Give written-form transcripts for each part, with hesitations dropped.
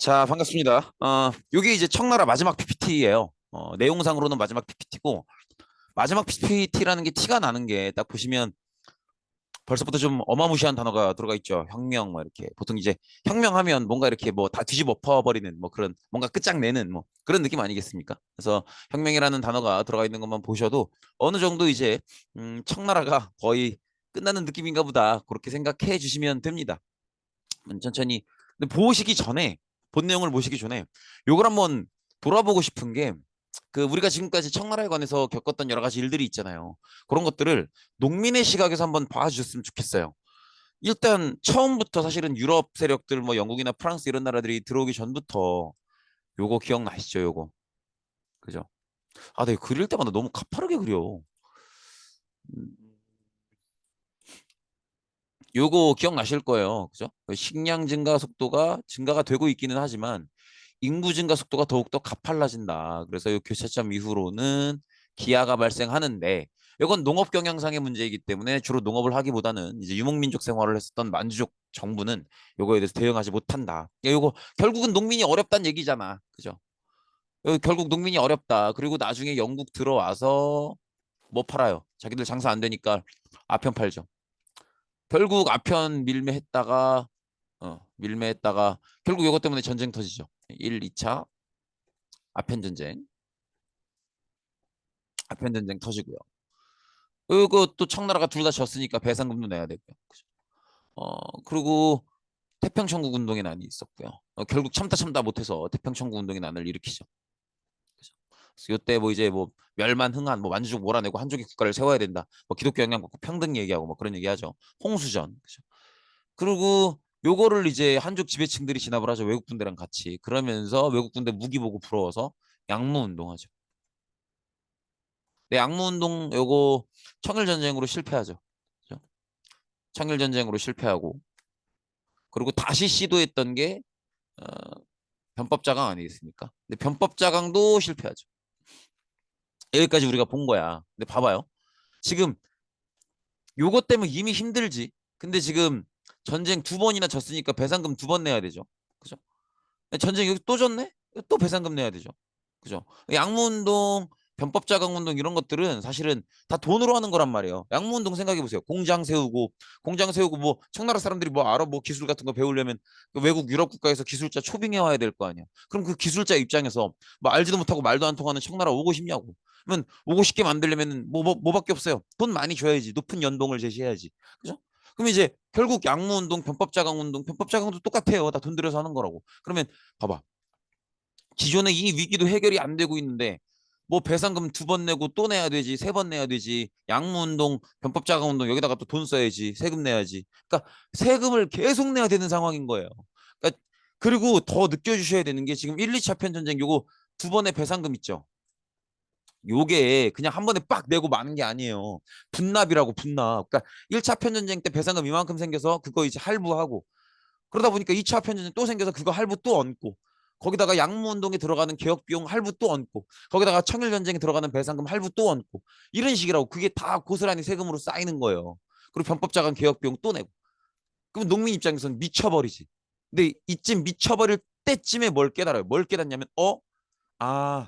자, 반갑습니다. 요게 이제 청나라 마지막 PPT예요. 내용상으로는 마지막 PPT고, 마지막 PPT라는 게 티가 나는 게 딱 보시면 벌써부터 좀 어마무시한 단어가 들어가 있죠. 혁명, 뭐 이렇게. 보통 이제 혁명하면 뭔가 이렇게 뭐 다 뒤집어 엎어버리는 뭐 그런 뭔가 끝장내는 뭐 그런 느낌 아니겠습니까? 그래서 혁명이라는 단어가 들어가 있는 것만 보셔도 어느 정도 이제, 청나라가 거의 끝나는 느낌인가 보다. 그렇게 생각해 주시면 됩니다. 천천히. 근데 보시기 전에 본 내용을 보시기 전에 요걸 한번 돌아보고 싶은 게 그 우리가 지금까지 청나라에 관해서 겪었던 여러 가지 일들이 있잖아요. 그런 것들을 농민의 시각에서 한번 봐주셨으면 좋겠어요. 일단 처음부터 사실은 유럽 세력들 뭐 영국이나 프랑스 이런 나라들이 들어오기 전부터 요거 기억나시죠? 요거 그죠? 아, 내가 그릴 때마다 너무 가파르게 그려. 음, 요거 기억나실 거예요. 그죠? 식량 증가 속도가 증가가 되고 있기는 하지만 인구 증가 속도가 더욱더 가팔라진다. 그래서 이 교차점 이후로는 기아가 발생하는데 이건 농업 경영상의 문제이기 때문에 주로 농업을 하기보다는 이제 유목민족 생활을 했었던 만주족 정부는 요거에 대해서 대응하지 못한다. 요거 결국은 농민이 어렵다는 얘기잖아. 그죠? 결국 농민이 어렵다. 그리고 나중에 영국 들어와서 뭐 팔아요? 자기들 장사 안 되니까 아편 팔죠. 결국 아편 밀매했다가 결국 이것 때문에 전쟁 터지죠. 1, 2차 아편 전쟁. 아편 전쟁 터지고요. 그리고 또 청나라가 둘 다 졌으니까 배상금도 내야 되고요. 그죠? 그리고 태평천국 운동의 난이 있었고요. 결국 참다 참다 못해서 태평천국 운동의 난을 일으키죠. 그죠? 그래서 이때 뭐 이제 뭐 멸만 흥한 뭐 만주족 몰아내고 한족의 국가를 세워야 된다. 뭐 기독교 영향 받고 평등 얘기하고 뭐 그런 얘기하죠. 홍수전. 그죠? 그리고 요거를 이제 한족 지배층들이 진압을 하죠. 외국 군대랑 같이. 그러면서 외국 군대 무기 보고 부러워서 양무 운동하죠. 네, 양무 운동 요거 청일 전쟁으로 실패하죠. 그죠? 청일 전쟁으로 실패하고 그리고 다시 시도했던 게 어, 변법자강 아니겠습니까? 근데 변법자강도 실패하죠. 여기까지 우리가 본 거야. 근데 봐봐요. 지금 요것 때문에 이미 힘들지. 근데 지금 전쟁 두 번이나 졌으니까 배상금 두 번 내야 되죠. 그죠? 전쟁 여기 또 졌네? 또 배상금 내야 되죠. 그죠? 양무운동, 변법자강운동 이런 것들은 사실은 다 돈으로 하는 거란 말이에요. 양무운동 생각해 보세요. 공장 세우고 뭐 청나라 사람들이 뭐 알아 뭐 기술 같은 거 배우려면 그 외국 유럽 국가에서 기술자 초빙해 와야 될 거 아니야. 그럼 그 기술자 입장에서 뭐 알지도 못하고 말도 안 통하는 청나라 오고 싶냐고. 그러면 오고 싶게 만들려면 뭐밖에 없어요. 돈 많이 줘야지. 높은 연봉을 제시해야지. 그죠? 그럼 이제 결국 양무운동, 변법자강운동, 변법자강도 똑같아요. 다 돈 들여서 하는 거라고. 그러면 봐봐. 기존의 이 위기도 해결이 안 되고 있는데 뭐 배상금 두 번 내고 또 내야 되지, 세 번 내야 되지, 양무운동, 변법자강운동 여기다가 또 돈 써야지, 세금 내야지. 그러니까 세금을 계속 내야 되는 상황인 거예요. 그러니까 그리고 더 느껴주셔야 되는 게 지금 1, 2차 편전쟁 요거 두 번의 배상금 있죠. 요게 그냥 한 번에 빡 내고 마는 게 아니에요. 분납이라고 분납. 그러니까 1차 편전쟁 때 배상금 이만큼 생겨서 그거 이제 할부하고 그러다 보니까 2차 편전쟁 또 생겨서 그거 할부 또 얹고 거기다가 양무운동에 들어가는 개혁 비용 할부 또 얹고 거기다가 청일전쟁에 들어가는 배상금 할부 또 얹고 이런 식이라고 그게 다 고스란히 세금으로 쌓이는 거예요. 그리고 변법자간 개혁 비용 또 내고 그럼 농민 입장에서는 미쳐버리지. 근데 이쯤 미쳐버릴 때쯤에 뭘 깨달아요. 뭘 깨닫냐면 아,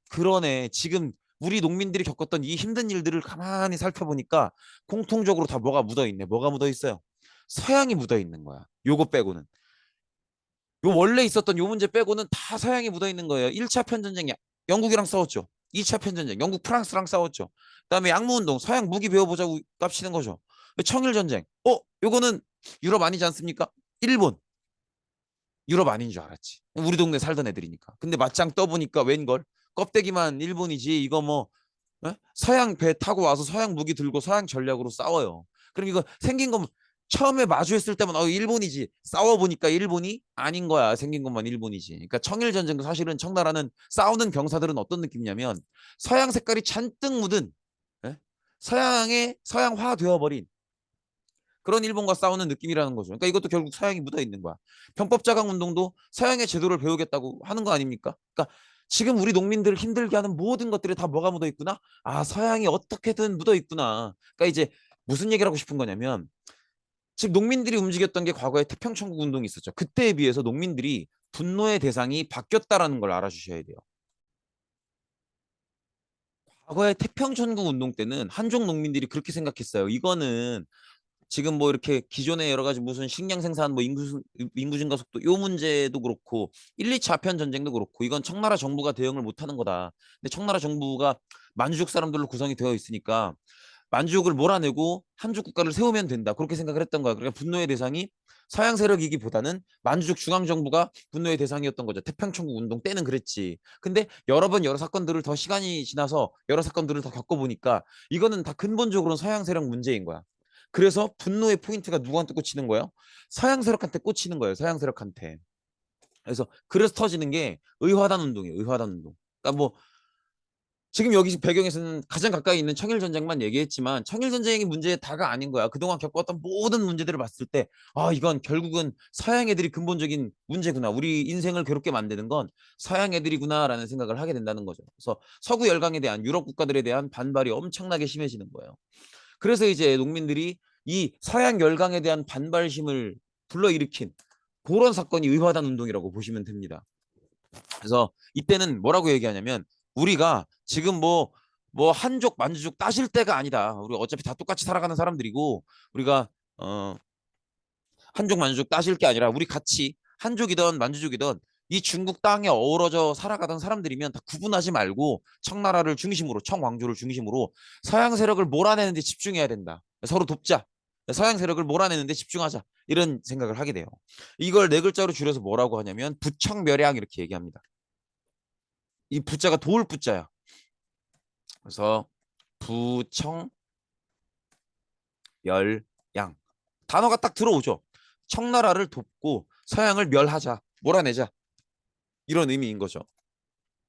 그러네. 지금 우리 농민들이 겪었던 이 힘든 일들을 가만히 살펴보니까 공통적으로 다 뭐가 묻어 있네. 뭐가 묻어 있어요? 서양이 묻어 있는 거야. 요거 빼고는. 요 원래 있었던 요 문제 빼고는 다 서양이 묻어 있는 거예요. 1차 편전쟁이 영국이랑 싸웠죠. 2차 편전쟁 영국 프랑스랑 싸웠죠. 그다음에 양무운동 서양 무기 배워보자고 깝치는 거죠. 청일전쟁. 요거는 유럽 아니지 않습니까? 일본. 유럽 아닌 줄 알았지. 우리 동네 살던 애들이니까. 근데 맞짱 떠보니까 웬걸? 껍데기만 일본이지. 이거 뭐 서양 배 타고 와서 서양 무기 들고 서양 전략으로 싸워요. 그럼 이거 생긴 건 처음에 마주했을 때만 일본이지. 싸워보니까 일본이 아닌 거야. 생긴 것만 일본이지. 그러니까 청일전쟁도 사실은 청나라는 싸우는 병사들은 어떤 느낌이냐면 서양 색깔이 잔뜩 묻은 예? 서양의 서양화 되어버린 그런 일본과 싸우는 느낌이라는 거죠. 그러니까 이것도 결국 서양이 묻어 있는 거야. 편법자강 운동도 서양의 제도를 배우겠다고 하는 거 아닙니까? 그러니까 지금 우리 농민들을 힘들게 하는 모든 것들이 다 뭐가 묻어 있구나? 아, 서양이 어떻게든 묻어 있구나. 그러니까 이제 무슨 얘기를 하고 싶은 거냐면 즉 농민들이 움직였던 게 과거에 태평천국 운동이 있었죠. 그때에 비해서 농민들이 분노의 대상이 바뀌었다라는 걸 알아주셔야 돼요. 과거에 태평천국 운동 때는 한족 농민들이 그렇게 생각했어요. 이거는 지금 뭐 이렇게 기존의 여러 가지 무슨 식량 생산 뭐 인구 증가 속도 요 문제도 그렇고 1, 2차 아편 전쟁도 그렇고 이건 청나라 정부가 대응을 못하는 거다. 근데 청나라 정부가 만주족 사람들로 구성이 되어 있으니까 만주족을 몰아내고 한족 국가를 세우면 된다. 그렇게 생각을 했던 거야. 그러니까 분노의 대상이 서양 세력이기보다는 만주족 중앙 정부가 분노의 대상이었던 거죠. 태평천국 운동 때는 그랬지. 근데 여러 번 여러 사건들을 더 시간이 지나서 여러 사건들을 더 겪어보니까 이거는 다 근본적으로는 서양 세력 문제인 거야. 그래서 분노의 포인트가 누구한테 꽂히는 거예요? 서양 세력한테 꽂히는 거예요. 서양 세력한테. 그래서 터지는 게 의화단 운동이에요. 의화단 운동. 그러니까 뭐 지금 여기 배경에서는 가장 가까이 있는 청일전쟁만 얘기했지만 청일전쟁이 문제의 다가 아닌 거야. 그동안 겪었던 모든 문제들을 봤을 때 아, 이건 결국은 서양 애들이 근본적인 문제구나. 우리 인생을 괴롭게 만드는 건 서양 애들이구나라는 생각을 하게 된다는 거죠. 그래서 서구 열강에 대한 유럽 국가들에 대한 반발이 엄청나게 심해지는 거예요. 그래서 이제 농민들이 이 서양 열강에 대한 반발심을 불러일으킨 그런 사건이 의화단 운동이라고 보시면 됩니다. 그래서 이때는 뭐라고 얘기하냐면 우리가 지금 뭐 한족 만주족 따질 때가 아니다. 우리 어차피 다 똑같이 살아가는 사람들이고 우리가 한족 만주족 따질 게 아니라 우리 같이 한족이든 만주족이든 이 중국 땅에 어우러져 살아가던 사람들이면 다 구분하지 말고 청나라를 중심으로 청왕조를 중심으로 서양 세력을 몰아내는 데 집중해야 된다. 서로 돕자. 서양 세력을 몰아내는 데 집중하자. 이런 생각을 하게 돼요. 이걸 네 글자로 줄여서 뭐라고 하냐면 부청멸양 이렇게 얘기합니다. 이 부자가 도울 부자야. 그래서 부청멸양 단어가 딱 들어오죠. 청나라를 돕고 서양을 멸하자, 몰아내자 이런 의미인 거죠.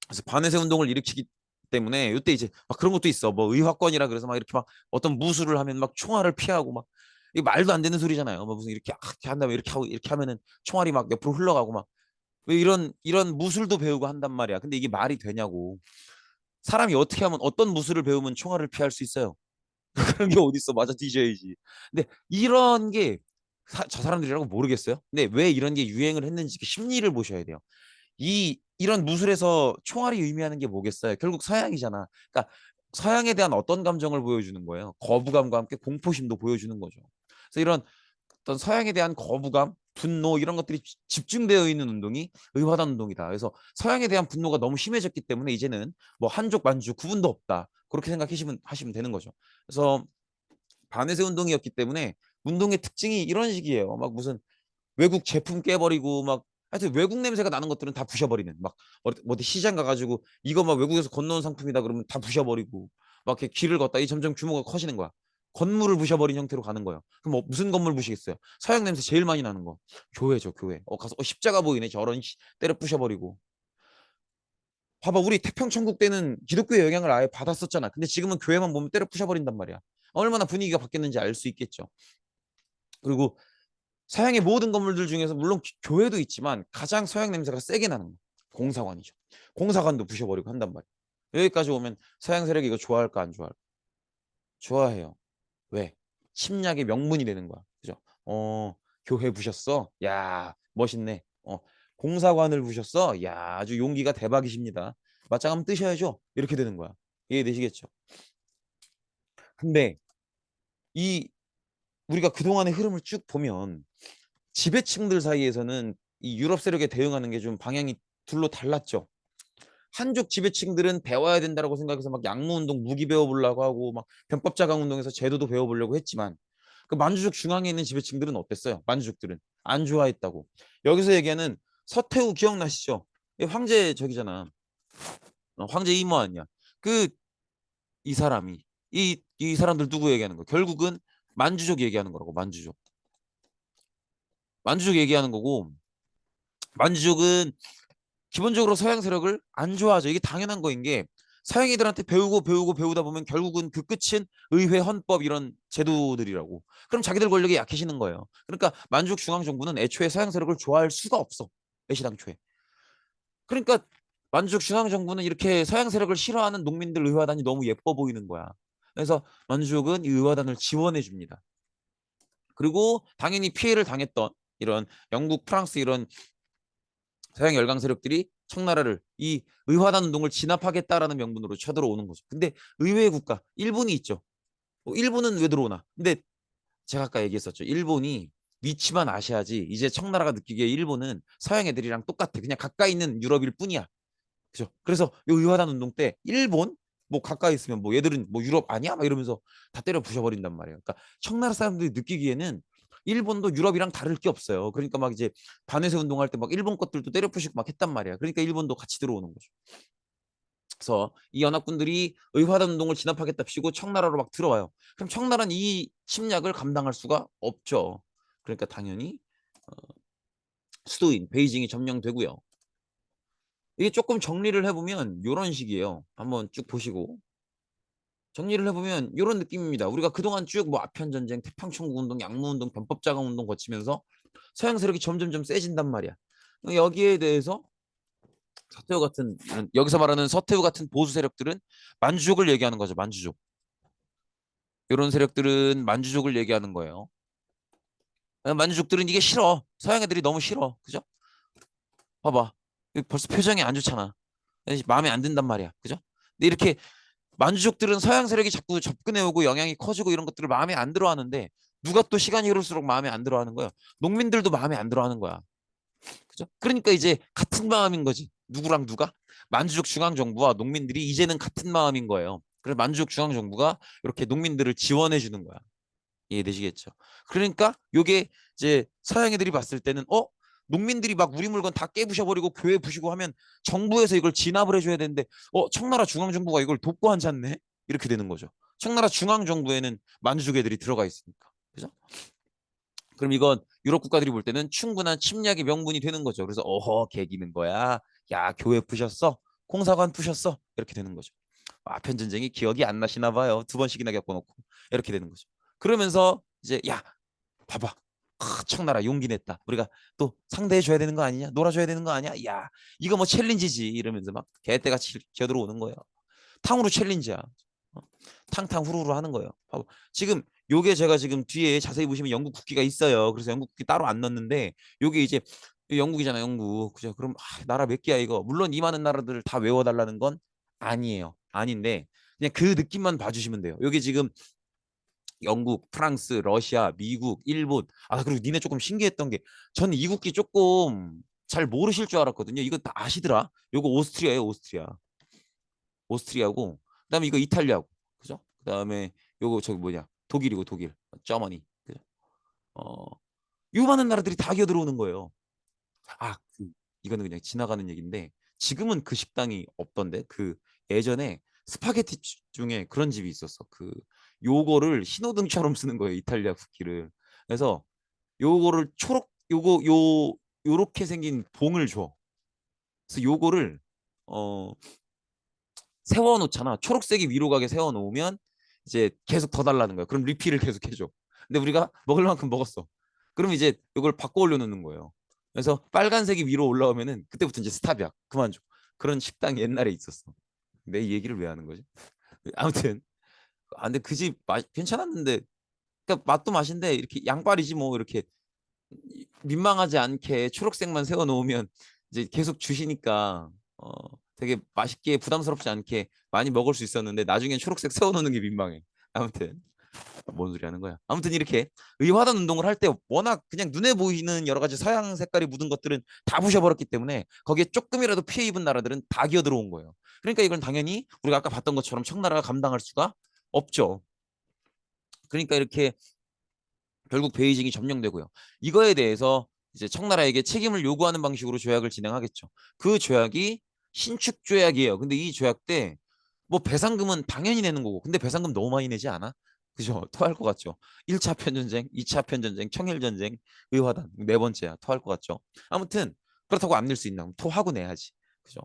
그래서 반해세 운동을 일으키기 때문에 이때 이제 막 그런 것도 있어. 뭐 의화권이라 그래서 막 이렇게 막 어떤 무술을 하면 막 총알을 피하고 막 이게 말도 안 되는 소리잖아요. 뭐 무슨 이렇게 한 다음에 이렇게 하고 이렇게 하면은 총알이 막 옆으로 흘러가고 막 왜 이런 무술도 배우고 한단 말이야. 근데 이게 말이 되냐고. 사람이 어떻게 하면 어떤 무술을 배우면 총알을 피할 수 있어요? 그런 게 어딨어. 맞아 뒤져야지. 근데 이런 게 저 사람들이라고 모르겠어요. 근데 왜 이런 게 유행을 했는지 그 심리를 보셔야 돼요. 이런 무술에서 총알이 의미하는 게 뭐겠어요? 결국 서양이잖아. 그러니까 서양에 대한 어떤 감정을 보여주는 거예요? 거부감과 함께 공포심도 보여주는 거죠. 그래서 이런 어떤 서양에 대한 거부감, 분노 이런 것들이 집중되어 있는 운동이 의화단 운동이다. 그래서 서양에 대한 분노가 너무 심해졌기 때문에 이제는 뭐 한족 만주 구분도 없다. 그렇게 생각하시면 되는 거죠. 그래서 반해세 운동이었기 때문에 운동의 특징이 이런 식이에요. 막 무슨 외국 제품 깨버리고 막 하여튼 외국 냄새가 나는 것들은 다 부셔버리는 막 어디 시장 가가지고 이거 막 외국에서 건너온 상품이다 그러면 다 부셔버리고 막 이렇게 길을 걷다 이 점점 규모가 커지는 거야. 건물을 부셔버린 형태로 가는 거예요. 그럼 뭐 무슨 건물 부시겠어요? 서양 냄새 제일 많이 나는 거 교회죠 교회. 가서 십자가 보이네 저런 때려 부셔버리고. 봐봐 우리 태평천국 때는 기독교의 영향을 아예 받았었잖아. 근데 지금은 교회만 보면 때려 부셔버린단 말이야. 얼마나 분위기가 바뀌었는지 알 수 있겠죠. 그리고 서양의 모든 건물들 중에서 물론 교회도 있지만 가장 서양 냄새가 세게 나는 거 공사관이죠. 공사관도 부셔버리고 한단 말이에요. 여기까지 오면 서양 세력이 이거 좋아할까 안 좋아할까? 좋아해요. 왜? 침략의 명분이 되는 거야. 그죠? 교회 부셨어? 야, 멋있네. 공사관을 부셨어? 야, 아주 용기가 대박이십니다. 맞짱 한번 뜨셔야죠. 이렇게 되는 거야. 이해되시겠죠? 근데 이 우리가 그동안의 흐름을 쭉 보면 지배층들 사이에서는 이 유럽 세력에 대응하는 게 좀 방향이 둘로 달랐죠. 한족 지배층들은 배워야 된다고 생각해서 막 양무운동 무기 배워보려고 하고 막 병법자강 운동에서 제도도 배워보려고 했지만 그 만주족 중앙에 있는 지배층들은 어땠어요? 만주족들은 안 좋아했다고. 여기서 얘기하는 서태후 기억나시죠? 황제 저기잖아. 황제 이모 아니야. 그 이 사람이 이 사람들 누구 얘기하는 거? 결국은 만주족 얘기하는 거라고. 만주족 얘기하는 거고 만주족은 기본적으로 서양 세력을 안 좋아하죠. 이게 당연한 거인 게 서양이들한테 배우고 배우다 보면 결국은 그 끝은 의회, 헌법 이런 제도들이라고. 그럼 자기들 권력이 약해지는 거예요. 그러니까 만주족 중앙정부는 애초에 서양 세력을 좋아할 수가 없어. 애시당초에. 그러니까 만주족 중앙정부는 이렇게 서양 세력을 싫어하는 농민들 의화단이 너무 예뻐 보이는 거야. 그래서 만주족은 이 의화단을 지원해 줍니다. 그리고 당연히 피해를 당했던 이런 영국, 프랑스 이런 서양 열강 세력들이 청나라를 이 의화단 운동을 진압하겠다라는 명분으로 쳐들어오는 거죠. 근데 의외의 국가 일본이 있죠. 일본은 왜 들어오나? 근데 제가 아까 얘기했었죠. 일본이 위치만 아시아지 이제 청나라가 느끼기에 일본은 서양 애들이랑 똑같아. 그냥 가까이 있는 유럽일 뿐이야. 그죠? 그래서 요 의화단 운동 때 일본 뭐 가까이 있으면 뭐 얘들은 뭐 유럽 아니야? 막 이러면서 다 때려 부셔버린단 말이에요. 그러니까 청나라 사람들이 느끼기에는 일본도 유럽이랑 다를 게 없어요. 그러니까 막 이제 반해세 운동할 때 막 일본 것들도 때려 부시고 막 했단 말이야. 그러니까 일본도 같이 들어오는 거죠. 그래서 이 연합군들이 의화단 운동을 진압하겠답시고 청나라로 막 들어와요. 그럼 청나라는 이 침략을 감당할 수가 없죠. 그러니까 당연히 어, 수도인 베이징이 점령되고요. 이게 조금 정리를 해보면 이런 식이에요. 한번 쭉 보시고 정리를 해보면 이런 느낌입니다. 우리가 그동안 쭉 뭐 아편전쟁, 태평천국운동, 양무운동, 변법자강운동 거치면서 서양 세력이 점점점 세진단 말이야. 여기에 대해서 서태후 같은 여기서 말하는 서태후 같은 보수 세력들은 만주족을 얘기하는 거죠. 만주족. 이런 세력들은 만주족을 얘기하는 거예요. 만주족들은 이게 싫어. 서양 애들이 너무 싫어. 그죠? 봐봐. 벌써 표정이 안 좋잖아. 마음에 안 든단 말이야. 그죠? 근데 이렇게 만주족들은 서양 세력이 자꾸 접근해오고 영향이 커지고 이런 것들을 마음에 안 들어 하는데 누가 또 시간이 흐를수록 마음에 안 들어 하는 거야? 농민들도 마음에 안 들어 하는 거야. 그죠? 그러니까 이제 같은 마음인 거지. 누구랑 누가? 만주족 중앙정부와 농민들이 이제는 같은 마음인 거예요. 그래서 만주족 중앙정부가 이렇게 농민들을 지원해 주는 거야. 이해되시겠죠? 그러니까 요게 이제 서양 애들이 봤을 때는 농민들이 막 우리 물건 다 깨부셔버리고 교회 부시고 하면 정부에서 이걸 진압을 해줘야 되는데 청나라 중앙정부가 이걸 돕고 앉았네? 이렇게 되는 거죠. 청나라 중앙정부에는 만주족 애들이 들어가 있으니까. 그죠? 그럼 이건 유럽 국가들이 볼 때는 충분한 침략의 명분이 되는 거죠. 그래서 개기는 거야. 야, 교회 부셨어? 공사관 부셨어? 이렇게 되는 거죠. 아편 전쟁이 기억이 안 나시나 봐요. 두 번씩이나 겪어놓고 이렇게 되는 거죠. 그러면서 이제 야, 봐봐. 청나라 용기 냈다. 우리가 또 상대해 줘야 되는 거 아니냐? 놀아줘야 되는 거 아니야? 야, 이거 뭐 챌린지지 이러면서 막 개떼같이 기어들어오는 거예요. 탕후루 챌린지야. 어? 탕탕 후루후루 하는 거예요. 봐봐. 지금 요게 제가 지금 뒤에 자세히 보시면 영국 국기가 있어요. 그래서 영국 국기 따로 안 넣었는데 요게 이제 영국이잖아, 영국. 그죠? 그럼 나라 몇 개야 이거? 물론 이 많은 나라들을 다 외워달라는 건 아니에요. 아닌데 그냥 그 느낌만 봐주시면 돼요. 여기 지금 영국, 프랑스, 러시아, 미국, 일본. 그리고 니네 조금 신기했던 게 저는 이 국기 조금 잘 모르실 줄 알았거든요. 이거 다 아시더라. 요거 오스트리아예요, 오스트리아. 오스트리아고 그다음에 이거 이탈리아고. 그죠? 그다음에 요거 저기 뭐냐? 독일이고 독일. 저머니. 그죠? 어, 요 많은 나라들이 다 기어들어오는 거예요. 이거는 그냥 지나가는 얘기인데 지금은 그 식당이 없던데 예전에 스파게티 중에 그런 집이 있었어. 요거를 신호등처럼 쓰는 거예요. 이탈리아 국기를. 그래서 요거를 요렇게 생긴 봉을 줘. 그래서 요거를 어 세워놓잖아. 초록색이 위로 가게 세워놓으면 이제 계속 더 달라는 거야. 그럼 리필을 계속 해줘. 근데 우리가 먹을 만큼 먹었어. 그럼 이제 이걸 바꿔 올려놓는 거예요. 그래서 빨간색이 위로 올라오면은 그때부터 이제 스탑이야. 그만 줘. 그런 식당이 옛날에 있었어. 내 이 얘기를 왜 하는 거지? 아무튼 근데 그 집 괜찮았는데 그러니까 맛도 맛인데 이렇게 양빨이지 뭐 이렇게 민망하지 않게 초록색만 세워 놓으면 이제 계속 주시니까 되게 맛있게 부담스럽지 않게 많이 먹을 수 있었는데 나중엔 초록색 세워 놓는 게 민망해. 아무튼 뭔 소리 하는 거야. 아무튼 이렇게 의화단 운동을 할 때 워낙 그냥 눈에 보이는 여러 가지 서양 색깔이 묻은 것들은 다 부셔버렸기 때문에 거기에 조금이라도 피해 입은 나라들은 다 기어 들어온 거예요. 그러니까 이건 당연히 우리가 아까 봤던 것처럼 청나라가 감당할 수가 없죠. 그러니까 이렇게 결국 베이징이 점령되고요. 이거에 대해서 이제 청나라에게 책임을 요구하는 방식으로 조약을 진행하겠죠. 그 조약이 신축 조약이에요. 근데 이 조약 때 뭐 배상금은 당연히 내는 거고. 근데 배상금 너무 많이 내지 않아? 그죠? 토할 것 같죠. 1차 편전쟁, 2차 편전쟁, 청일전쟁, 의화단 네 번째야. 토할 것 같죠. 아무튼 그렇다고 안 낼 수 있나? 토하고 내야지. 그죠?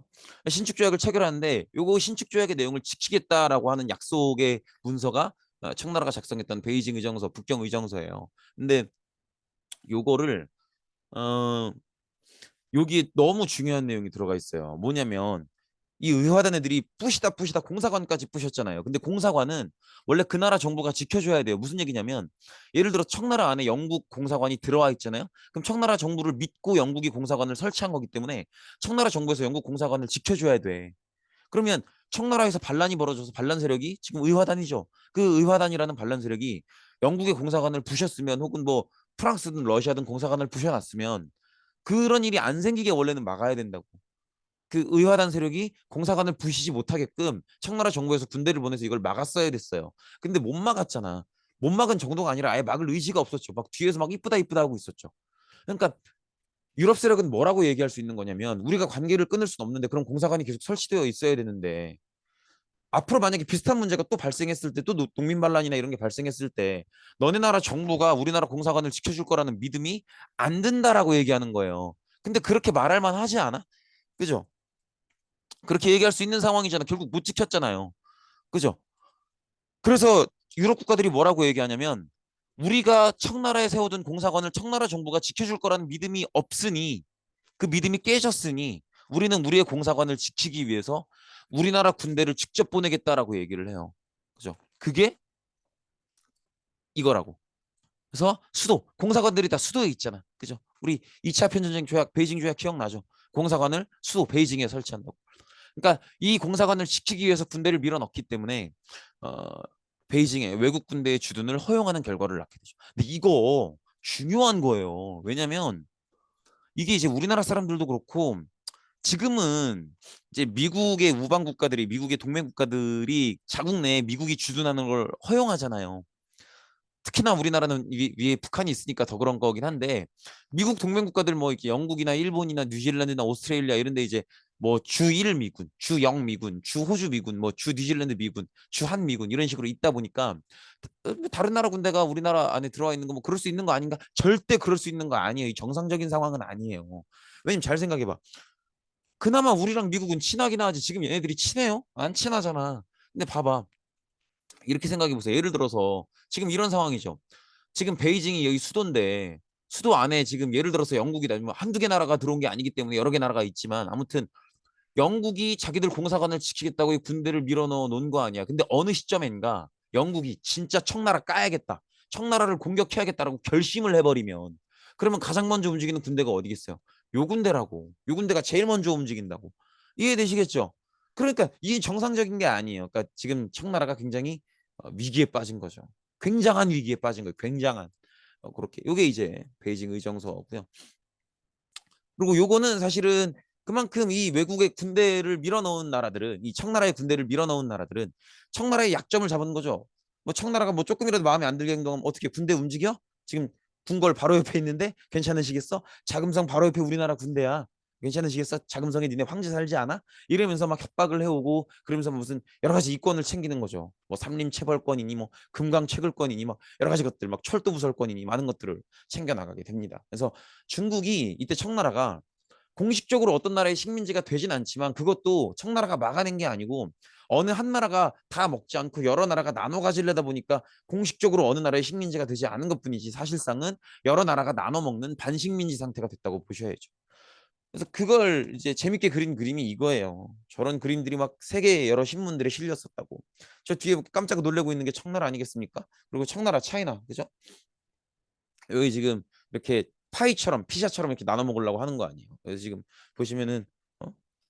신축 조약을 체결하는데 요거 신축 조약의 내용을 지키겠다라고 하는 약속의 문서가 청나라가 작성했던 베이징 의정서, 북경 의정서예요. 근데 요거를 어 여기 너무 중요한 내용이 들어가 있어요. 뭐냐면 이 의화단 애들이 부시다 공사관까지 부셨잖아요. 근데 공사관은 원래 그 나라 정부가 지켜줘야 돼요. 무슨 얘기냐면 예를 들어 청나라 안에 영국 공사관이 들어와 있잖아요. 그럼 청나라 정부를 믿고 영국이 공사관을 설치한 거기 때문에 청나라 정부에서 영국 공사관을 지켜줘야 돼. 그러면 청나라에서 반란이 벌어져서 반란 세력이 지금 의화단이죠. 그 의화단이라는 반란 세력이 영국의 공사관을 부셨으면 혹은 뭐 프랑스든 러시아든 공사관을 부셔놨으면 그런 일이 안 생기게 원래는 막아야 된다고. 그 의화단 세력이 공사관을 부시지 못하게끔 청나라 정부에서 군대를 보내서 이걸 막았어야 됐어요. 근데 못 막았잖아. 못 막은 정도가 아니라 아예 막을 의지가 없었죠. 막 뒤에서 막 이쁘다 이쁘다 하고 있었죠. 그러니까 유럽 세력은 뭐라고 얘기할 수 있는 거냐면 우리가 관계를 끊을 수는 없는데 그럼 공사관이 계속 설치되어 있어야 되는데 앞으로 만약에 비슷한 문제가 또 발생했을 때 또 농민 반란이나 이런 게 발생했을 때 너네 나라 정부가 우리나라 공사관을 지켜줄 거라는 믿음이 안 든다라고 얘기하는 거예요. 근데 그렇게 말할 만 하지 않아? 그죠? 그렇게 얘기할 수 있는 상황이잖아. 결국 못 지켰잖아요. 그죠? 그래서 유럽 국가들이 뭐라고 얘기하냐면 우리가 청나라에 세워둔 공사관을 청나라 정부가 지켜줄 거라는 믿음이 없으니 그 믿음이 깨졌으니 우리는 우리의 공사관을 지키기 위해서 우리나라 군대를 직접 보내겠다라고 얘기를 해요. 그죠? 그게 이거라고. 그래서 수도, 공사관들이 다 수도에 있잖아. 그죠? 우리 2차 편전쟁 조약, 베이징 조약 기억나죠? 공사관을 수도 베이징에 설치한다고. 그러니까 이 공사관을 지키기 위해서 군대를 밀어넣기 때문에 어, 베이징에 외국 군대의 주둔을 허용하는 결과를 낳게 되죠. 근데 이거 중요한 거예요. 왜냐면 이게 이제 우리나라 사람들도 그렇고 지금은 이제 미국의 우방 국가들이 미국의 동맹 국가들이 자국 내에 미국이 주둔하는 걸 허용하잖아요. 특히나 우리나라는 위에 북한이 있으니까 더 그런 거긴 한데 미국 동맹 국가들 뭐 이렇게 영국이나 일본이나 뉴질랜드나 오스트레일리아 이런 데 이제 뭐 주1 미군, 주0 미군, 주 호주 미군, 뭐 주 뉴질랜드 미군, 주한 미군 이런 식으로 있다 보니까 다른 나라 군대가 우리나라 안에 들어와 있는 거 뭐 그럴 수 있는 거 아닌가? 절대 그럴 수 있는 거 아니에요. 이 정상적인 상황은 아니에요. 왜냐면 잘 생각해 봐. 그나마 우리랑 미국은 친하긴 하지. 지금 얘네들이 친해요? 안 친하잖아. 근데 봐봐. 이렇게 생각해 보세요. 예를 들어서 지금 이런 상황이죠. 지금 베이징이 여기 수도인데 수도 안에 지금 예를 들어서 영국이다. 뭐 한두 개 나라가 들어온 게 아니기 때문에 여러 개 나라가 있지만 아무튼 영국이 자기들 공사관을 지키겠다고 이 군대를 밀어넣어 놓은 거 아니야. 근데 어느 시점엔가 영국이 진짜 청나라 까야겠다. 청나라를 공격해야겠다라고 결심을 해버리면 그러면 가장 먼저 움직이는 군대가 어디겠어요? 요 군대라고. 요 군대가 제일 먼저 움직인다고. 이해되시겠죠? 그러니까 이게 정상적인 게 아니에요. 그러니까 지금 청나라가 굉장히 위기에 빠진 거죠. 굉장한 위기에 빠진 거예요. 굉장한. 그렇게. 요게 이제 베이징 의정서고요. 그리고 요거는 사실은 그만큼 이 외국의 군대를 밀어넣은 나라들은 이 청나라의 군대를 밀어넣은 나라들은 청나라의 약점을 잡은 거죠. 뭐 청나라가 뭐 조금이라도 마음에 안 들게 행동하면 어떻게 군대 움직여? 지금 궁궐 바로 옆에 있는데 괜찮으시겠어? 자금성 바로 옆에 우리나라 군대야. 괜찮으시겠어? 자금성에 니네 황제 살지 않아? 이러면서 막 협박을 해오고 그러면서 무슨 여러 가지 이권을 챙기는 거죠. 뭐 삼림 체벌권이니 뭐 금강 채굴권이니 막 여러 가지 것들 막 철도 부설권이니 많은 것들을 챙겨 나가게 됩니다. 그래서 중국이 이때 청나라가 공식적으로 어떤 나라의 식민지가 되진 않지만 그것도 청나라가 막아낸 게 아니고 어느 한 나라가 다 먹지 않고 여러 나라가 나눠 가지려다 보니까 공식적으로 어느 나라의 식민지가 되지 않은 것뿐이지 사실상은 여러 나라가 나눠 먹는 반식민지 상태가 됐다고 보셔야죠. 그래서 그걸 이제 재밌게 그린 그림이 이거예요. 저런 그림들이 막 세계 여러 신문들에 실렸었다고. 저 뒤에 깜짝 놀래고 있는 게 청나라 아니겠습니까? 그리고 청나라 차이나 그죠? 여기 지금 이렇게 파이처럼 피자처럼 이렇게 나눠 먹으려고 하는 거 아니에요. 그래서 지금 보시면은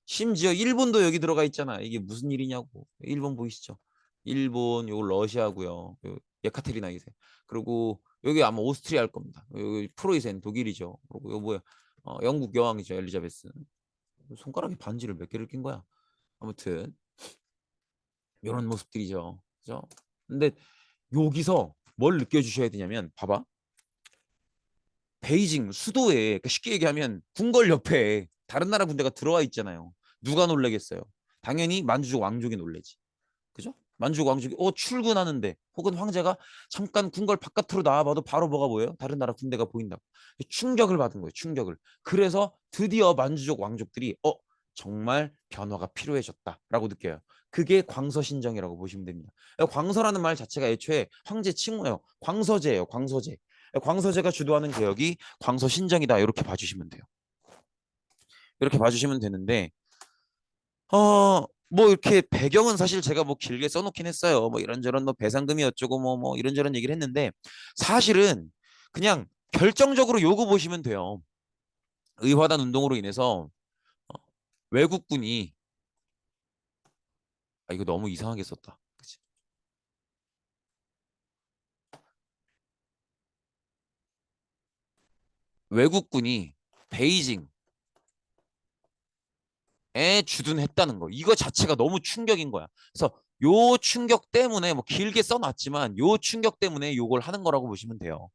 심지어 일본도 여기 들어가 있잖아. 이게 무슨 일이냐고. 일본 보이시죠? 일본, 요거 러시아고요. 요 예카테리나 이세. 그리고 여기 아마 오스트리아일 겁니다. 여기 프로이센 독일이죠. 그리고 요 뭐야? 영국 여왕이죠. 엘리자베스. 손가락에 반지를 몇 개를 낀 거야. 아무튼 이런 모습들이죠. 그죠? 근데 여기서 뭘 느껴주셔야 되냐면 봐봐. 베이징 수도에 그러니까 쉽게 얘기하면 궁궐 옆에 다른 나라 군대가 들어와 있잖아요. 누가 놀래겠어요? 당연히 만주족 왕족이 놀래지. 그죠? 만주족 왕족이 출근하는데 혹은 황제가 잠깐 궁궐 바깥으로 나와봐도 바로 뭐가 보여요? 다른 나라 군대가 보인다고. 충격을 받은 거예요. 충격을. 그래서 드디어 만주족 왕족들이 정말 변화가 필요해졌다라고 느껴요. 그게 광서신정이라고 보시면 됩니다. 광서라는 말 자체가 애초에 황제 칭호예요. 광서제예요. 광서제. 광서제가 주도하는 개혁이 광서신정이다. 이렇게 봐주시면 돼요. 이렇게 봐주시면 되는데 뭐 이렇게 배경은 사실 제가 뭐 길게 써놓긴 했어요. 뭐 이런저런 뭐 배상금이 어쩌고 뭐 이런저런 얘기를 했는데 사실은 그냥 결정적으로 요거 보시면 돼요. 의화단 운동으로 인해서 어, 외국군이 이거 너무 이상하게 썼다. 그치? 외국군이 베이징에 주둔했다는 거. 이거 자체가 너무 충격인 거야. 그래서 요 충격 때문에 뭐 길게 써놨지만 요 충격 때문에 요걸 하는 거라고 보시면 돼요.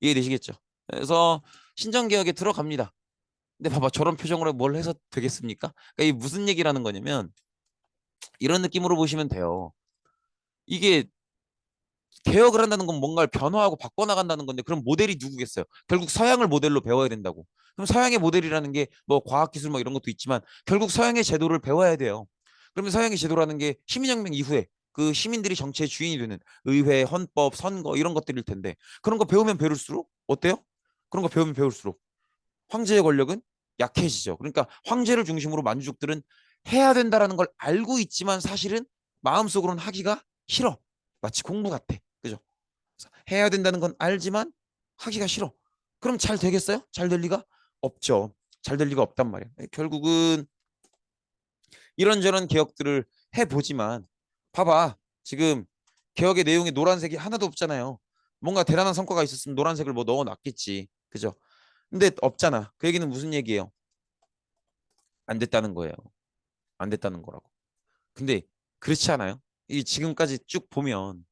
이해되시겠죠? 그래서 신정개혁에 들어갑니다. 근데 봐봐 저런 표정으로 뭘 해서 되겠습니까? 그러니까 이 무슨 얘기라는 거냐면 이런 느낌으로 보시면 돼요. 이게 개혁을 한다는 건 뭔가를 변화하고 바꿔나간다는 건데 그럼 모델이 누구겠어요? 결국 서양을 모델로 배워야 된다고. 그럼 서양의 모델이라는 게 뭐 과학기술 뭐 이런 것도 있지만 결국 서양의 제도를 배워야 돼요. 그러면 서양의 제도라는 게 시민혁명 이후에 그 시민들이 정치의 주인이 되는 의회, 헌법, 선거 이런 것들일 텐데 그런 거 배우면 배울수록 어때요? 그런 거 배우면 배울수록 황제의 권력은 약해지죠. 그러니까 황제를 중심으로 만주족들은 해야 된다라는 걸 알고 있지만 사실은 마음속으로는 하기가 싫어. 마치 공부 같아. 그죠? 해야 된다는 건 알지만 하기가 싫어. 그럼 잘 되겠어요? 잘 될 리가 없죠. 잘 될 리가 없단 말이야. 결국은 이런저런 개혁들을 해보지만 봐봐. 지금 개혁의 내용에 노란색이 하나도 없잖아요. 뭔가 대단한 성과가 있었으면 노란색을 뭐 넣어놨겠지. 그죠? 근데 없잖아. 그 얘기는 무슨 얘기예요? 안 됐다는 거예요. 안 됐다는 거라고. 근데 그렇지 않아요? 이 지금까지 쭉 보면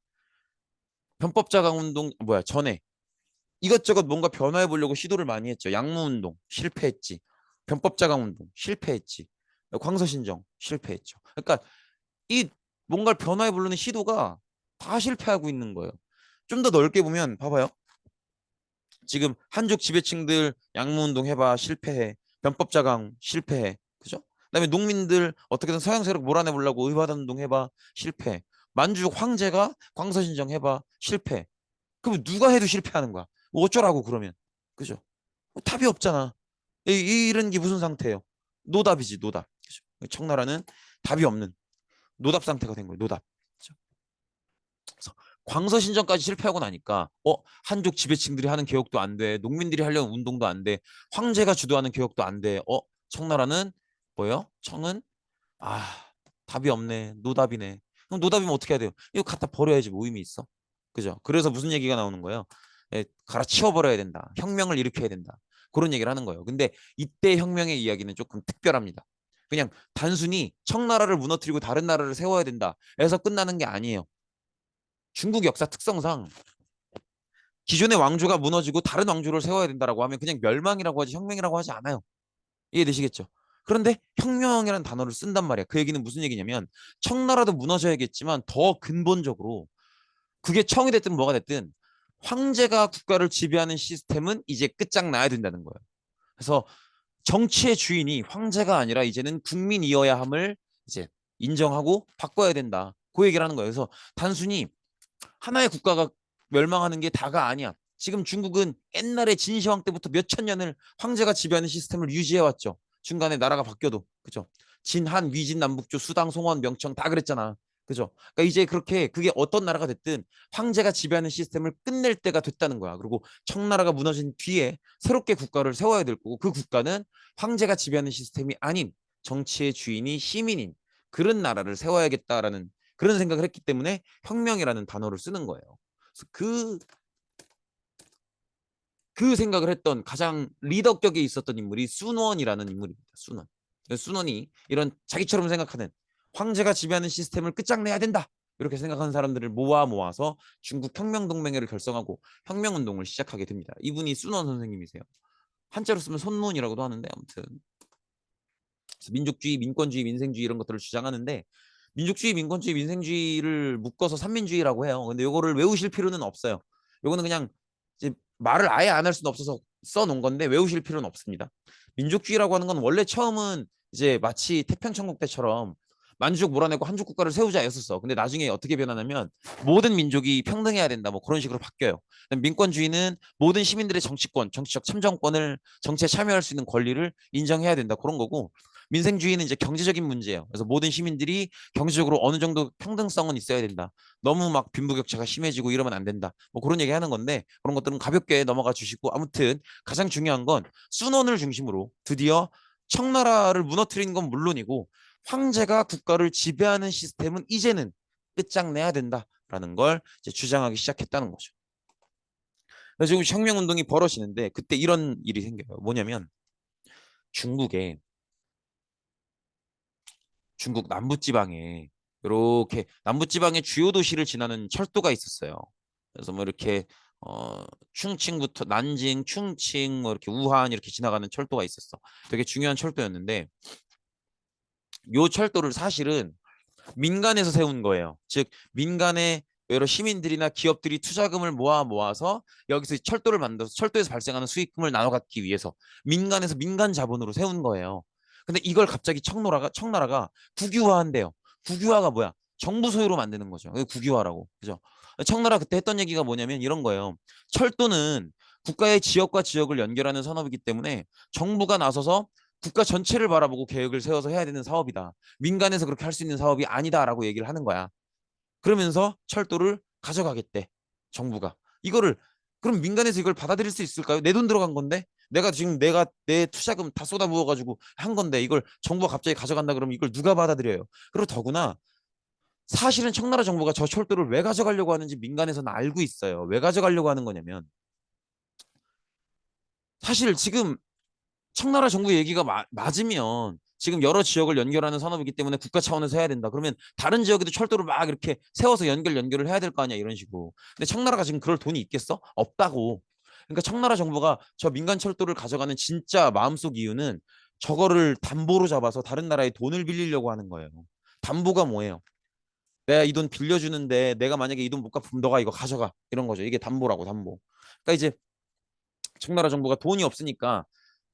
편법자강 운동 뭐야 전에 이것저것 뭔가 변화해 보려고 시도를 많이 했죠. 양무 운동 실패했지. 변법자강 운동 실패했지. 광서신정 실패했죠. 그러니까 이 뭔가를 변화해 보려는 시도가 다 실패하고 있는 거예요. 좀 더 넓게 보면 봐봐요. 지금 한족 지배층들 양무운동 해봐 실패해. 변법자강 실패해. 그죠? 그다음에 농민들 어떻게든 서양 세력 몰아내 보려고 의화단 운동 해봐 실패. 만주족 황제가 광서신정 해봐 실패. 그럼 누가 해도 실패하는 거야. 뭐 어쩌라고 그러면. 그죠? 답이 없잖아. 이런 게 무슨 상태예요? 노답이지 노답. 그죠? 청나라는 답이 없는 노답 상태가 된 거예요. 노답. 그죠? 그래서 광서신정까지 실패하고 나니까 한족 지배층들이 하는 개혁도 안 돼. 농민들이 하려는 운동도 안 돼. 황제가 주도하는 개혁도 안 돼. 청나라는 뭐예요? 청은 아 답이 없네. 노답이네. 그럼 노답이면 어떻게 해야 돼요? 이거 갖다 버려야지 뭐 의미 있어? 그죠? 그래서 무슨 얘기가 나오는 거예요? 갈아치워 버려야 된다. 혁명을 일으켜야 된다. 그런 얘기를 하는 거예요. 근데 이때 혁명의 이야기는 조금 특별합니다. 그냥 단순히 청나라를 무너뜨리고 다른 나라를 세워야 된다. 해서 끝나는 게 아니에요. 중국 역사 특성상 기존의 왕조가 무너지고 다른 왕조를 세워야 된다라고 하면 그냥 멸망이라고 하지 혁명이라고 하지 않아요. 이해되시겠죠? 그런데 혁명이라는 단어를 쓴단 말이야. 그 얘기는 무슨 얘기냐면 청나라도 무너져야겠지만 더 근본적으로 그게 청이 됐든 뭐가 됐든 황제가 국가를 지배하는 시스템은 이제 끝장나야 된다는 거예요. 그래서 정치의 주인이 황제가 아니라 이제는 국민이어야 함을 이제 인정하고 바꿔야 된다. 그 얘기를 하는 거예요. 그래서 단순히 하나의 국가가 멸망하는 게 다가 아니야. 지금 중국은 옛날에 진시황 때부터 몇천 년을 황제가 지배하는 시스템을 유지해 왔죠. 중간에 나라가 바뀌어도 그죠. 진한 위진 남북조 수당 송원 명청 다 그랬잖아. 그죠. 그러니까 이제 그렇게 그게 어떤 나라가 됐든 황제가 지배하는 시스템을 끝낼 때가 됐다는 거야. 그리고 청나라가 무너진 뒤에 새롭게 국가를 세워야 될 거고 그 국가는 황제가 지배하는 시스템이 아닌 정치의 주인이 시민인 그런 나라를 세워야겠다라는 그런 생각을 했기 때문에 혁명이라는 단어를 쓰는 거예요. 그 생각을 했던 가장 리더격에 있었던 인물이 순원이라는 인물입니다. 순원. 순원이 이런 자기처럼 생각하는 황제가 지배하는 시스템을 끝장내야 된다. 이렇게 생각하는 사람들을 모아서 중국 혁명동맹회를 결성하고 혁명운동을 시작하게 됩니다. 이분이 순원 선생님이세요. 한자로 쓰면 손문이라고도 하는데 아무튼 민족주의, 민권주의, 민생주의 이런 것들을 주장하는데 민족주의, 민권주의, 민생주의를 묶어서 삼민주의라고 해요. 근데 요거를 외우실 필요는 없어요. 요거는 그냥 이제 말을 아예 안 할 수는 없어서 써놓은 건데 외우실 필요는 없습니다. 민족주의라고 하는 건 원래 처음은 이제 마치 태평천국 때처럼 만주족 몰아내고 한족 국가를 세우자였었어. 근데 나중에 어떻게 변하냐면 모든 민족이 평등해야 된다. 뭐 그런 식으로 바뀌어요. 민권주의는 모든 시민들의 정치권, 정치적 참정권을 정치에 참여할 수 있는 권리를 인정해야 된다. 그런 거고 민생주의는 이제 경제적인 문제예요. 그래서 모든 시민들이 경제적으로 어느 정도 평등성은 있어야 된다. 너무 막 빈부격차가 심해지고 이러면 안 된다. 뭐 그런 얘기 하는 건데 그런 것들은 가볍게 넘어가 주시고 아무튼 가장 중요한 건 순원을 중심으로 드디어 청나라를 무너뜨리는 건 물론이고 황제가 국가를 지배하는 시스템은 이제는 끝장내야 된다라는 걸 이제 주장하기 시작했다는 거죠. 그래서 지금 혁명운동이 벌어지는데 그때 이런 일이 생겨요. 뭐냐면 중국에 중국 남부지방에 이렇게 남부지방의 주요 도시를 지나는 철도가 있었어요. 그래서 뭐 이렇게 충칭부터 난징, 충칭, 뭐 이렇게 우한 이렇게 지나가는 철도가 있었어. 되게 중요한 철도였는데 요 철도를 사실은 민간에서 세운 거예요. 즉 민간의 여러 시민들이나 기업들이 투자금을 모아서 여기서 철도를 만들어서 철도에서 발생하는 수익금을 나눠 갖기 위해서 민간에서 민간 자본으로 세운 거예요. 근데 이걸 갑자기 청나라가 국유화한대요. 국유화가 뭐야? 정부 소유로 만드는 거죠. 그게 국유화라고. 그죠? 청나라 그때 했던 얘기가 뭐냐면 이런 거예요. 철도는 국가의 지역과 지역을 연결하는 산업이기 때문에 정부가 나서서 국가 전체를 바라보고 계획을 세워서 해야 되는 사업이다. 민간에서 그렇게 할 수 있는 사업이 아니다라고 얘기를 하는 거야. 그러면서 철도를 가져가겠대. 정부가. 이거를 그럼 민간에서 이걸 받아들일 수 있을까요? 내 돈 들어간 건데 내가 내 투자금 다 쏟아부어 가지고 한 건데 이걸 정부가 갑자기 가져간다 그러면 이걸 누가 받아들여요? 그리고 더구나 사실은 청나라 정부가 저 철도를 왜 가져가려고 하는지 민간에서는 알고 있어요. 왜 가져가려고 하는 거냐면 사실 지금 청나라 정부 얘기가 맞으면 지금 여러 지역을 연결하는 산업이기 때문에 국가 차원에서 해야 된다. 그러면 다른 지역에도 철도를 막 이렇게 세워서 연결을 해야 될 거 아니야 이런 식으로. 근데 청나라가 지금 그럴 돈이 있겠어? 없다고. 그러니까 청나라 정부가 저 민간 철도를 가져가는 진짜 마음속 이유는 저거를 담보로 잡아서 다른 나라에 돈을 빌리려고 하는 거예요. 담보가 뭐예요? 내가 이 돈 빌려주는데 내가 만약에 이 돈 못 갚으면 너가 이거 가져가 이런 거죠. 이게 담보라고 담보. 그러니까 이제 청나라 정부가 돈이 없으니까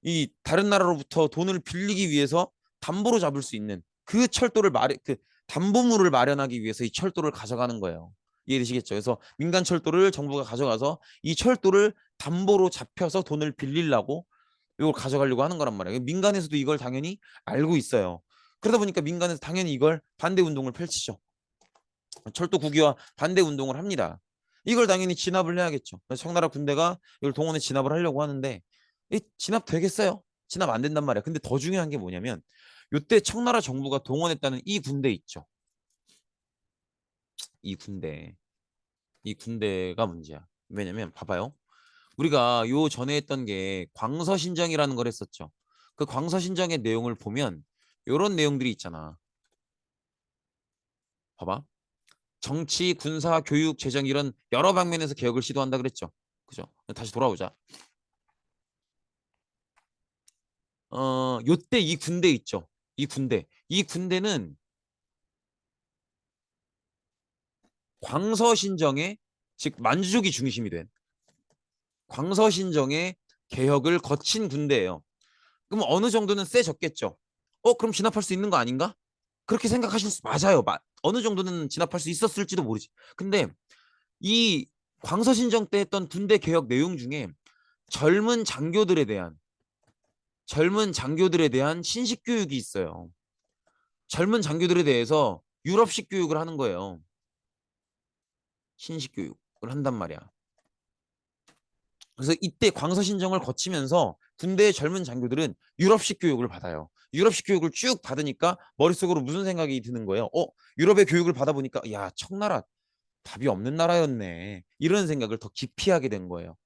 이 다른 나라로부터 돈을 빌리기 위해서 담보로 잡을 수 있는 그 철도를 그 담보물을 마련하기 위해서 이 철도를 가져가는 거예요. 이해되시겠죠? 그래서 민간 철도를 정부가 가져가서 이 철도를 담보로 잡혀서 돈을 빌리려고 이걸 가져가려고 하는 거란 말이에요. 민간에서도 이걸 당연히 알고 있어요. 그러다 보니까 민간에서 당연히 이걸 반대 운동을 펼치죠. 철도 국유화 반대 운동을 합니다. 이걸 당연히 진압을 해야겠죠. 그래서 청나라 군대가 이걸 동원해 진압을 하려고 하는데 이 진압 되겠어요? 진압 안 된단 말이야. 근데 더 중요한 게 뭐냐면 이때 청나라 정부가 동원했다는 이 군대 있죠. 이 군대. 이 군대가 문제야. 왜냐면 봐봐요. 우리가 요 전에 했던 게 광서신정이라는 걸 했었죠. 그 광서신정의 내용을 보면 이런 내용들이 있잖아. 봐봐. 정치, 군사, 교육, 재정 이런 여러 방면에서 개혁을 시도한다 그랬죠. 그죠? 다시 돌아오자. 요때 이 군대 있죠. 이 군대. 이 군대는 광서신정의 즉 만주족이 중심이 된 광서신정의 개혁을 거친 군대예요. 그럼 어느 정도는 세졌겠죠. 그럼 진압할 수 있는 거 아닌가? 그렇게 생각하실 수 맞아요. 어느 정도는 진압할 수 있었을지도 모르지. 근데 이 광서신정 때 했던 군대 개혁 내용 중에 젊은 장교들에 대한 신식 교육이 있어요. 젊은 장교들에 대해서 유럽식 교육을 하는 거예요. 신식 교육을 한단 말이야. 그래서 이때 광서신정을 거치면서 군대의 젊은 장교들은 유럽식 교육을 받아요. 유럽식 교육을 쭉 받으니까 머릿속으로 무슨 생각이 드는 거예요? 유럽의 교육을 받아보니까 야, 청나라 답이 없는 나라였네. 이런 생각을 더 깊이 하게 된 거예요.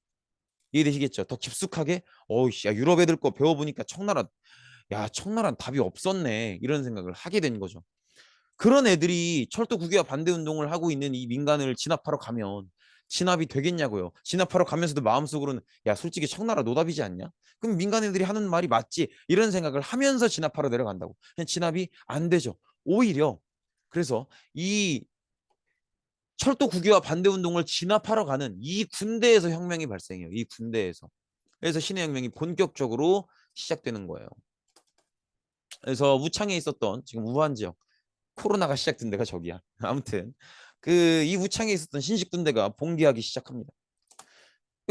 이해되시겠죠? 더 깊숙하게 야, 유럽 애들 거 배워보니까 청나라 답이 없었네. 이런 생각을 하게 된 거죠. 그런 애들이 철도 국유화 반대 운동을 하고 있는 이 민간을 진압하러 가면 진압이 되겠냐고요. 진압하러 가면서도 마음속으로는 야, 솔직히 청나라 노답이지 않냐? 그럼 민간 애들이 하는 말이 맞지? 이런 생각을 하면서 진압하러 내려간다고. 그냥 진압이 안 되죠. 오히려 그래서 이 철도 국유화 반대 운동을 진압하러 가는 이 군대에서 혁명이 발생해요. 이 군대에서. 그래서 신의 혁명이 본격적으로 시작되는 거예요. 그래서 우창에 있었던 지금 우한 지역 코로나가 시작된 데가 저기야. 아무튼 그 이 우창에 있었던 신식 군대가 봉기하기 시작합니다.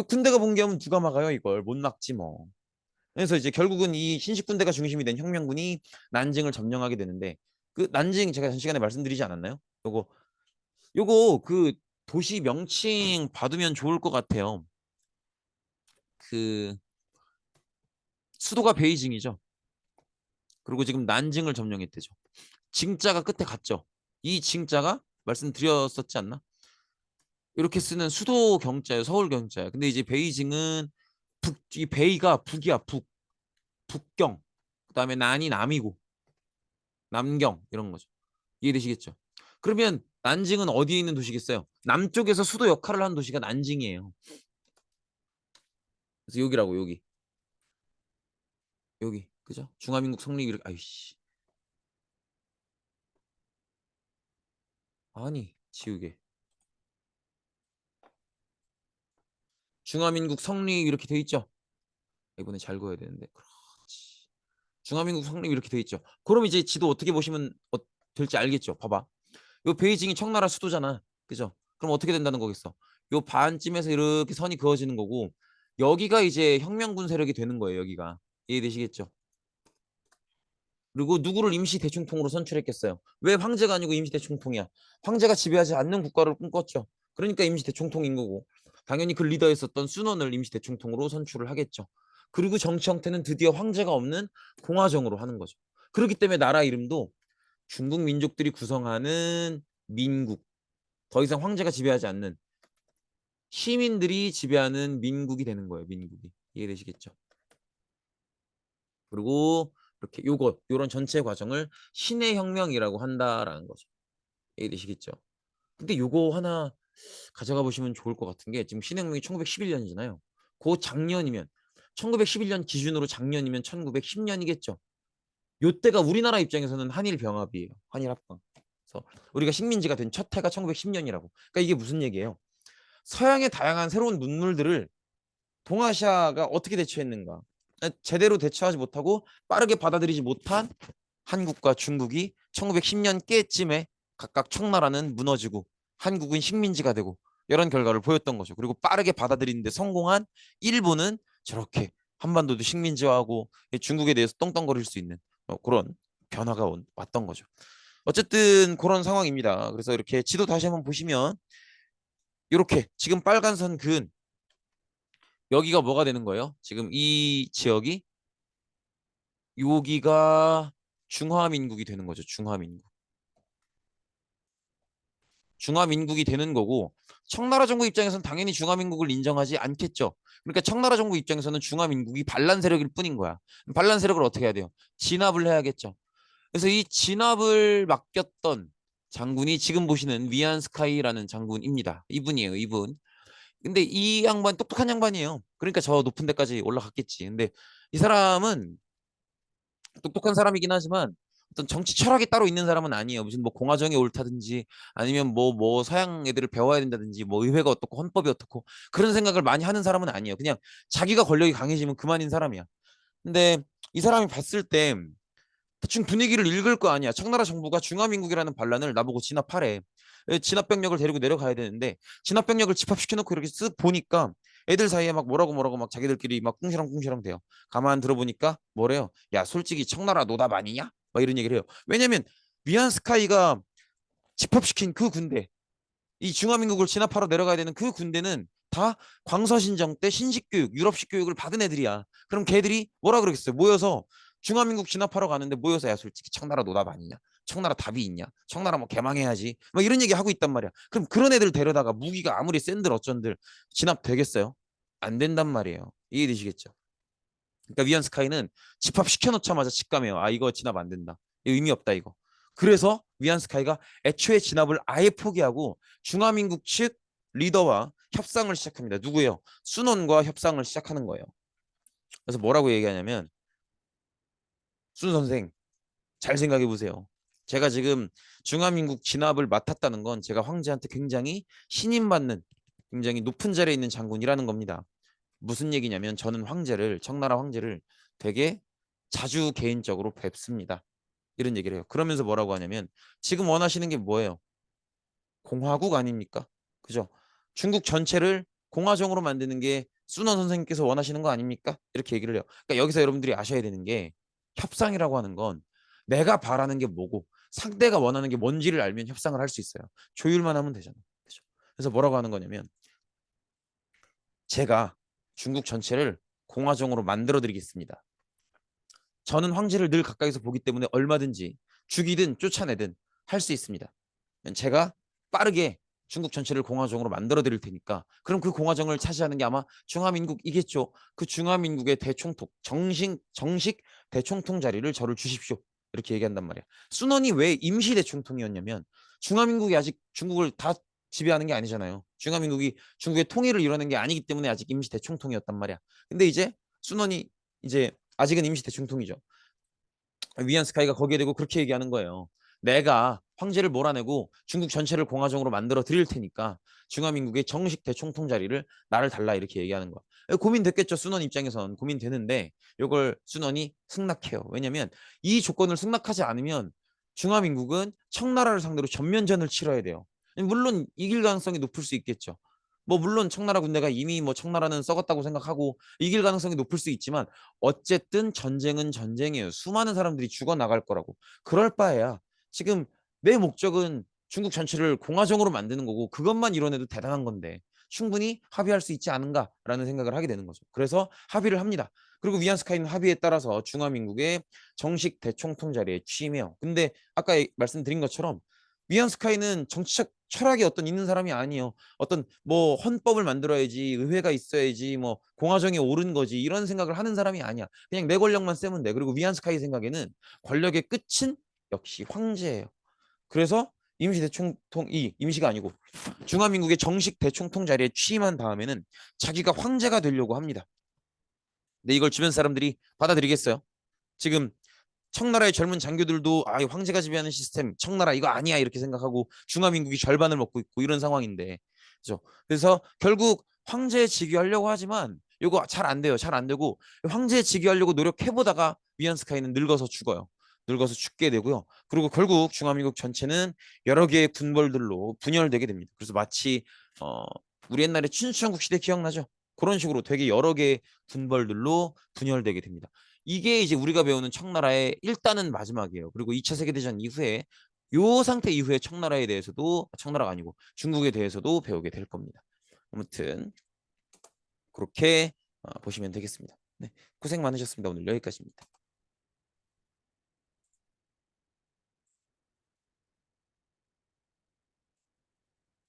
군대가 봉기하면 누가 막아요? 이걸 못 막지 뭐. 그래서 이제 결국은 이 신식군대가 중심이 된 혁명군이 난징을 점령하게 되는데 그 난징 제가 전 시간에 말씀드리지 않았나요? 요거 그 도시 명칭 받으면 좋을 것 같아요. 그 수도가 베이징이죠. 그리고 지금 난징을 점령했대죠. 징자가 끝에 갔죠. 이 징자가 말씀드렸었지 않나? 이렇게 쓰는 수도 경자예요. 서울 경자예요. 근데 이제 베이징은 이 베이가 북이야. 북경. 그다음에 난이 남이고 남경 이런 거죠. 이해되시겠죠? 그러면 난징은 어디에 있는 도시겠어요? 남쪽에서 수도 역할을 한 도시가 난징이에요. 그래서 여기라고 여기 그죠? 중화민국 성립 이렇게 아이씨 아니 지우개 중화민국 성립 이렇게 돼 있죠? 이번에 잘 그어야 되는데 그렇지. 중화민국 성립 이렇게 돼 있죠. 그럼 이제 지도 어떻게 보시면 될지 알겠죠? 봐봐. 요 베이징이 청나라 수도잖아. 그죠? 그럼 어떻게 된다는 거겠어? 요 반쯤에서 이렇게 선이 그어지는 거고 여기가 이제 혁명군 세력이 되는 거예요. 여기가 이해되시겠죠? 그리고 누구를 임시 대충통으로 선출했겠어요? 왜 황제가 아니고 임시 대충통이야? 황제가 지배하지 않는 국가를 꿈꿨죠. 그러니까 임시 대충통인 거고 당연히 그 리더였었던 순원을 임시 대충통으로 선출을 하겠죠. 그리고 정치 형태는 드디어 황제가 없는 공화정으로 하는 거죠. 그렇기 때문에 나라 이름도 중국 민족들이 구성하는 민국, 더 이상 황제가 지배하지 않는 시민들이 지배하는 민국이 되는 거예요. 민국이. 이해되시겠죠? 그리고 이렇게 요런 전체 과정을 신의 혁명이라고 한다라는 거죠. 이해되시겠죠? 근데 요거 하나 가져가 보시면 좋을 것 같은 게 지금 신의 혁명이 1911년이잖아요. 그 작년이면 1911년 기준으로 작년이면 1910년이겠죠. 요때가 우리나라 입장에서는 한일 병합이에요. 한일 합방. 그래서 우리가 식민지가 된 첫 해가 1910년이라고. 그러니까 이게 무슨 얘기예요? 서양의 다양한 새로운 문물들을 동아시아가 어떻게 대처했는가? 제대로 대처하지 못하고 빠르게 받아들이지 못한 한국과 중국이 1910년께쯤에 각각 청나라는 무너지고 한국은 식민지가 되고 이런 결과를 보였던 거죠. 그리고 빠르게 받아들이는데 성공한 일본은 저렇게 한반도도 식민지화하고 중국에 대해서 떵떵거릴 수 있는 그런 변화가 왔던 거죠. 어쨌든 그런 상황입니다. 그래서 이렇게 지도 다시 한번 보시면 이렇게 지금 빨간 선 근 여기가 뭐가 되는 거예요? 지금 이 지역이 여기가 중화민국이 되는 거죠. 중화민국. 중화민국이 되는 거고 청나라 정부 입장에서는 당연히 중화민국을 인정하지 않겠죠. 그러니까 청나라 정부 입장에서는 중화민국이 반란 세력일 뿐인 거야. 반란 세력을 어떻게 해야 돼요? 진압을 해야겠죠. 그래서 이 진압을 맡겼던 장군이 지금 보시는 위안스카이라는 장군입니다. 이분이에요, 이분. 근데 이 양반 똑똑한 양반이에요. 그러니까 저 높은 데까지 올라갔겠지. 근데 이 사람은 똑똑한 사람이긴 하지만 어떤 정치 철학이 따로 있는 사람은 아니에요. 무슨 뭐 공화정이 옳다든지 아니면 뭐 서양 애들을 배워야 된다든지 뭐 의회가 어떻고 헌법이 어떻고 그런 생각을 많이 하는 사람은 아니에요. 그냥 자기가 권력이 강해지면 그만인 사람이야. 근데 이 사람이 봤을 때 대충 분위기를 읽을 거 아니야. 청나라 정부가 중화민국이라는 반란을 나보고 진압하래. 진압병력을 데리고 내려가야 되는데 진압병력을 집합시켜놓고 이렇게 쓱 보니까 애들 사이에 막 뭐라고 막 자기들끼리 막 꿍시렁꿍시렁 대요. 가만 들어보니까 뭐래요? 야 솔직히 청나라 노답 아니냐? 막 이런 얘기를 해요. 왜냐면 위안스카이가 집합시킨 그 군대 이 중화민국을 진압하러 내려가야 되는 그 군대는 다 광서신정 때 신식교육, 유럽식 교육을 받은 애들이야. 그럼 걔들이 뭐라 그러겠어요? 모여서 중화민국 진압하러 가는데 모여서 야 솔직히 청나라 노답 아니냐? 청나라 답이 있냐? 청나라 뭐 개망해야지. 막 이런 얘기 하고 있단 말이야. 그럼 그런 애들 데려다가 무기가 아무리 센들 어쩐들 진압 되겠어요? 안 된단 말이에요. 이해되시겠죠? 그러니까 위안스카이는 집합시켜 놓자마자 직감해요. 아 이거 진압 안 된다. 이거 의미 없다 이거. 그래서 위안스카이가 애초에 진압을 아예 포기하고 중화민국 측 리더와 협상을 시작합니다. 누구예요? 순원과 협상을 시작하는 거예요. 그래서 뭐라고 얘기하냐면 순 선생 잘 생각해 보세요. 제가 지금 중화민국 진압을 맡았다는 건 제가 황제한테 굉장히 신임받는 굉장히 높은 자리에 있는 장군이라는 겁니다. 무슨 얘기냐면 저는 청나라 황제를 되게 자주 개인적으로 뵙습니다. 이런 얘기를 해요. 그러면서 뭐라고 하냐면 지금 원하시는 게 뭐예요? 공화국 아닙니까? 그죠? 중국 전체를 공화정으로 만드는 게 순원 선생님께서 원하시는 거 아닙니까? 이렇게 얘기를 해요. 그러니까 여기서 여러분들이 아셔야 되는 게 협상이라고 하는 건 내가 바라는 게 뭐고 상대가 원하는 게 뭔지를 알면 협상을 할 수 있어요. 조율만 하면 되잖아요. 그죠? 그래서 뭐라고 하는 거냐면 제가 중국 전체를 공화정으로 만들어 드리겠습니다. 저는 황제를 늘 가까이서 보기 때문에 얼마든지 죽이든 쫓아내든 할 수 있습니다. 제가 빠르게 중국 전체를 공화정으로 만들어 드릴 테니까 그럼 그 공화정을 차지하는 게 아마 중화민국이겠죠. 그 중화민국의 대총통 정식 대총통 자리를 저를 주십시오. 이렇게 얘기한단 말이야. 순원이 왜 임시 대총통이었냐면 중화민국이 아직 중국을 다 지배하는 게 아니잖아요. 중화민국이 중국의 통일을 이뤄낸 게 아니기 때문에 아직 임시 대총통이었단 말이야. 근데 이제 순원이 이제 아직은 임시 대총통이죠. 위안스카이가 거기에 대고 그렇게 얘기하는 거예요. 내가 황제를 몰아내고 중국 전체를 공화정으로 만들어 드릴 테니까 중화민국의 정식 대총통 자리를 나를 달라 이렇게 얘기하는 거야. 고민됐겠죠. 순원 입장에선 고민되는데 이걸 순원이 승낙해요. 왜냐하면 이 조건을 승낙하지 않으면 중화민국은 청나라를 상대로 전면전을 치러야 돼요. 물론 이길 가능성이 높을 수 있겠죠. 뭐 물론 청나라 군대가 이미 뭐 청나라는 썩었다고 생각하고 이길 가능성이 높을 수 있지만 어쨌든 전쟁은 전쟁이에요. 수많은 사람들이 죽어 나갈 거라고. 그럴 바에야 지금 내 목적은 중국 전체를 공화정으로 만드는 거고 그것만 이뤄내도 대단한 건데 충분히 합의할 수 있지 않은가라는 생각을 하게 되는 거죠. 그래서 합의를 합니다. 그리고 위안스카이는 합의에 따라서 중화민국의 정식 대총통 자리에 취임해요. 근데 아까 말씀드린 것처럼 위안스카이는 정치적 철학이 어떤 있는 사람이 아니에요. 어떤 뭐 헌법을 만들어야지 의회가 있어야지 뭐 공화정이 옳은 거지 이런 생각을 하는 사람이 아니야. 그냥 내 권력만 세면 돼. 그리고 위안스카이 생각에는 권력의 끝은 역시 황제예요. 그래서 임시 대총통이 임시가 아니고 중화민국의 정식 대총통 자리에 취임한 다음에는 자기가 황제가 되려고 합니다. 근데 이걸 주변 사람들이 받아들이겠어요? 지금 청나라의 젊은 장교들도 아, 황제가 지배하는 시스템 청나라 이거 아니야 이렇게 생각하고 중화민국이 절반을 먹고 있고 이런 상황인데 그죠? 그래서 결국 황제에 즉위하려고 하지만 이거 잘 안 돼요. 잘 안 되고 황제에 즉위하려고 노력해보다가 위안스카이는 늙어서 죽어요. 늙어서 죽게 되고요. 그리고 결국 중화민국 전체는 여러 개의 군벌들로 분열되게 됩니다. 그래서 마치 우리 옛날에 춘추전국 시대 기억나죠? 그런 식으로 되게 여러 개의 군벌들로 분열되게 됩니다. 이게 이제 우리가 배우는 청나라의 일단은 마지막이에요. 그리고 2차 세계대전 이후에 요 상태 이후에 청나라에 대해서도 청나라가 아니고 중국에 대해서도 배우게 될 겁니다. 아무튼 그렇게 보시면 되겠습니다. 네, 고생 많으셨습니다. 오늘 여기까지입니다.